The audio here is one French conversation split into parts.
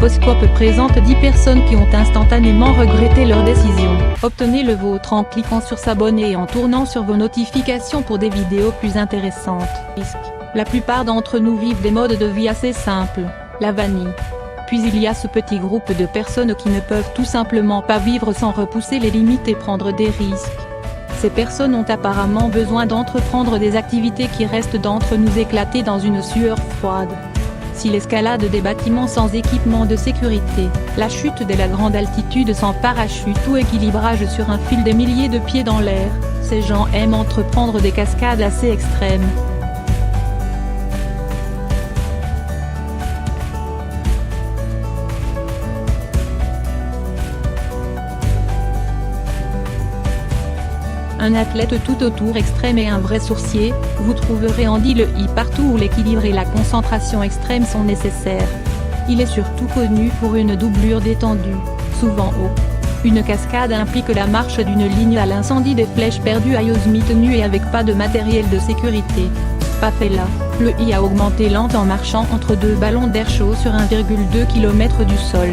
Troposcope présente 10 personnes qui ont instantanément regretté leur décision. Obtenez le vôtre en cliquant sur s'abonner et en tournant sur vos notifications pour des vidéos plus intéressantes. La plupart d'entre nous vivent des modes de vie assez simples, la vanille. Puis il y a ce petit groupe de personnes qui ne peuvent tout simplement pas vivre sans repousser les limites et prendre des risques. Ces personnes ont apparemment besoin d'entreprendre des activités qui restent d'entre nous éclater dans une sueur froide. Si l'escalade des bâtiments sans équipement de sécurité, la chute de la grande altitude sans parachute ou équilibrage sur un fil des milliers de pieds dans l'air, ces gens aiment entreprendre des cascades assez extrêmes. Un athlète tout autour extrême et un vrai sourcier, vous trouverez Andy Le I partout où l'équilibre et la concentration extrême sont nécessaires. Il est surtout connu pour une doublure détendue, souvent haut. Une cascade implique la marche d'une ligne à l'incendie, des flèches perdues à Yosemite nues et avec pas de matériel de sécurité. Pas fait là, Le I a augmenté lent en marchant entre deux ballons d'air chaud sur 1,2 km du sol.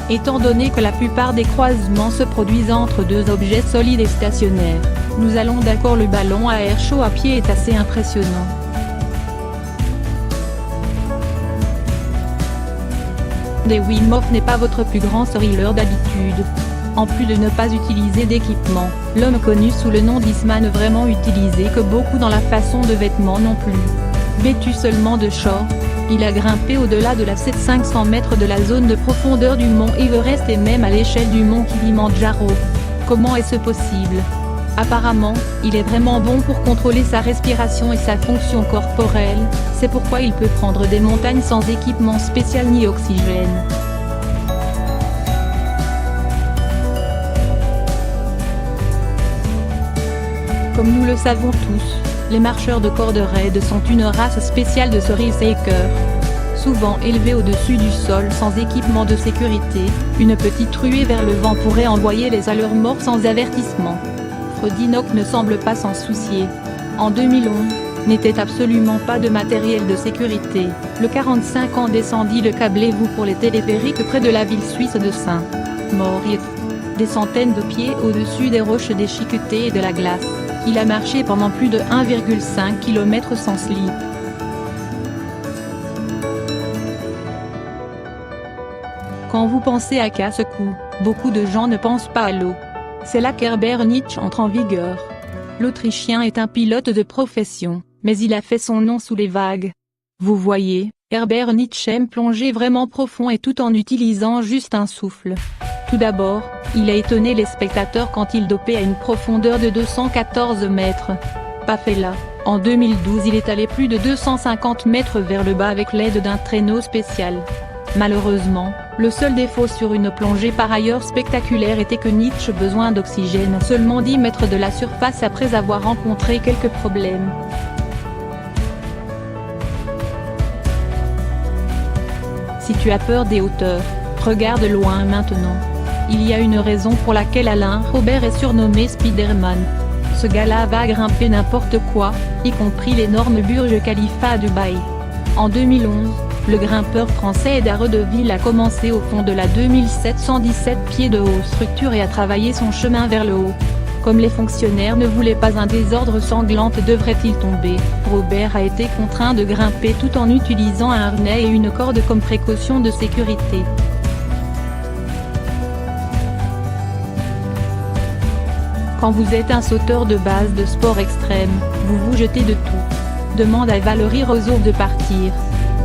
Étant donné que la plupart des croisements se produisent entre deux objets solides et stationnaires, nous allons d'accord, le ballon à air chaud à pied est assez impressionnant. Des Wim Hof n'est pas votre plus grand thriller d'habitude. En plus de ne pas utiliser d'équipement, l'homme connu sous le nom d'Iceman n'a vraiment utilisé que beaucoup dans la façon de vêtements non plus. Vêtu seulement de shorts, il a grimpé au-delà de la 500 mètres de la zone de profondeur du mont Everest et même à l'échelle du mont Kilimandjaro. Comment est-ce possible? Apparemment, il est vraiment bon pour contrôler sa respiration et sa fonction corporelle, c'est pourquoi il peut prendre des montagnes sans équipement spécial ni oxygène. Comme nous le savons tous, les marcheurs de corde raide sont une race spéciale de thrill-seekers. Souvent élevés au-dessus du sol sans équipement de sécurité, une petite ruée vers le vent pourrait envoyer les à leur mort sans avertissement. Freddie Nock ne semble pas s'en soucier. En 2011, n'était absolument pas de matériel de sécurité, le 45 ans descendit le câblez-vous pour les téléphériques près de la ville suisse de Saint-Moritz. Des centaines de pieds au-dessus des roches déchiquetées et de la glace, il a marché pendant plus de 1,5 km sans slip. Quand vous pensez à casse-cou, beaucoup de gens ne pensent pas à l'eau. C'est là qu'Herbert Nietzsche entre en vigueur. L'Autrichien est un pilote de profession, mais il a fait son nom sous les vagues. Vous voyez, Herbert Nietzsche aime plonger vraiment profond et tout en utilisant juste un souffle. Tout d'abord, il a étonné les spectateurs quand il dopait à une profondeur de 214 mètres. Pas fait là, en 2012 il est allé plus de 250 mètres vers le bas avec l'aide d'un traîneau spécial. Malheureusement, le seul défaut sur une plongée par ailleurs spectaculaire était que Nietzsche besoin d'oxygène à seulement 10 mètres de la surface après avoir rencontré quelques problèmes. Si tu as peur des hauteurs, regarde loin maintenant. Il y a une raison pour laquelle Alain Robert est surnommé Spider-Man. Ce gars-là va grimper n'importe quoi, y compris l'énorme Burj Khalifa à Dubaï. En 2011, le grimpeur français Ed Aredeville a commencé au fond de la 2717 pieds de haute structure et a travaillé son chemin vers le haut. Comme les fonctionnaires ne voulaient pas un désordre sanglant devrait-il tomber, Robert a été contraint de grimper tout en utilisant un harnais et une corde comme précaution de sécurité. Quand vous êtes un sauteur de base de sport extrême, vous vous jetez de tout. Demande à Valérie Roseau de partir.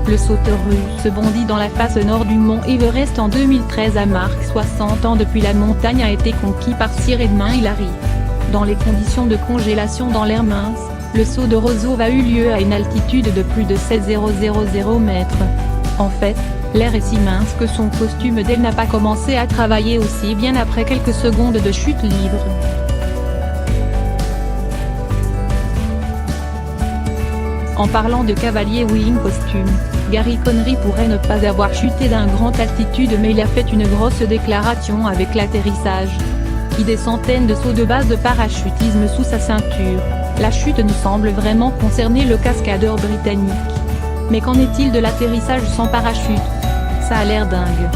Le sauteur russe se bondit dans la face nord du mont Everest en 2013 à Mark 60 ans depuis la montagne a été conquis par Sir Edmund Hillary. Dans les conditions de congélation dans l'air mince, le saut de Roseau a eu lieu à une altitude de plus de 16,000 mètres. En fait, l'air est si mince que son costume d'aile n'a pas commencé à travailler aussi bien après quelques secondes de chute libre. En parlant de cavalier wing costume, Gary Connery pourrait ne pas avoir chuté d'un grand altitude mais il a fait une grosse déclaration avec l'atterrissage. Qui des centaines de sauts de base de parachutisme sous sa ceinture, la chute ne semble vraiment concerner le cascadeur britannique. Mais qu'en est-il de l'atterrissage sans parachute? Ça a l'air dingue.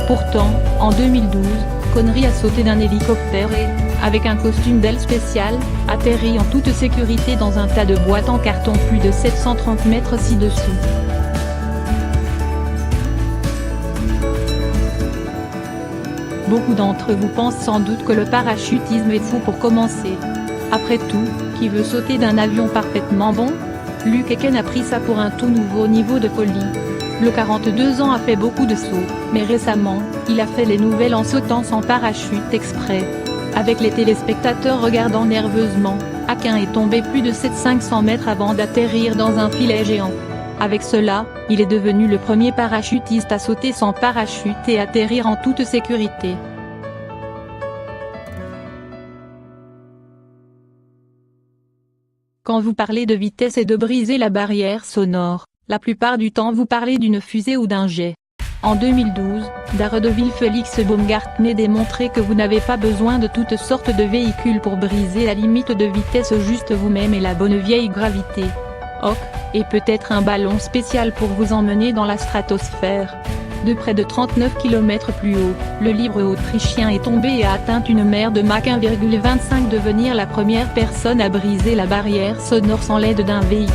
Pourtant, en 2012, Connery a sauté d'un hélicoptère et, avec un costume d'aile spécial, atterri en toute sécurité dans un tas de boîtes en carton plus de 730 mètres ci-dessous. Beaucoup d'entre vous pensent sans doute que le parachutisme est fou pour commencer. Après tout, qui veut sauter d'un avion parfaitement bon? Luke Eken a pris ça pour un tout nouveau niveau de folie. Le 42 ans a fait beaucoup de sauts, mais récemment, il a fait les nouvelles en sautant sans parachute exprès. Avec les téléspectateurs regardant nerveusement, Eken est tombé plus de 500 mètres avant d'atterrir dans un filet géant. Avec cela, il est devenu le premier parachutiste à sauter sans parachute et atterrir en toute sécurité. Quand vous parlez de vitesse et de briser la barrière sonore, la plupart du temps vous parlez d'une fusée ou d'un jet. En 2012, Daredevil Félix Baumgartner démontrait que vous n'avez pas besoin de toutes sortes de véhicules pour briser la limite de vitesse, juste vous-même et la bonne vieille gravité. Oh, et peut-être un ballon spécial pour vous emmener dans la stratosphère. De près de 39 km plus haut, le libre autrichien est tombé et a atteint une mer de Mach 1,25, devenir la première personne à briser la barrière sonore sans l'aide d'un véhicule.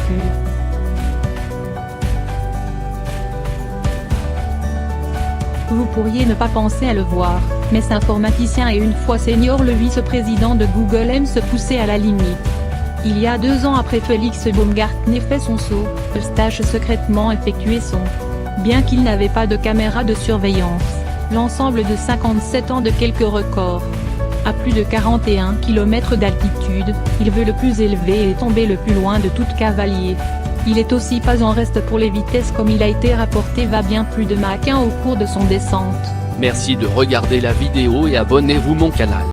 Vous pourriez ne pas penser à le voir, mais cet informaticien et une fois senior le vice-président de Google aime se pousser à la limite. Il y a 2 ans après Félix Baumgartner fait son saut, Eustache secrètement effectué son. Bien qu'il n'avait pas de caméra de surveillance, l'ensemble de 57 ans de quelques records. À plus de 41 km d'altitude, il veut le plus élevé et est tombé le plus loin de tout cavalier. Il est aussi pas en reste pour les vitesses comme il a été rapporté va bien plus de Mach 1 au cours de son descente. Merci de regarder la vidéo et abonnez-vous mon canal.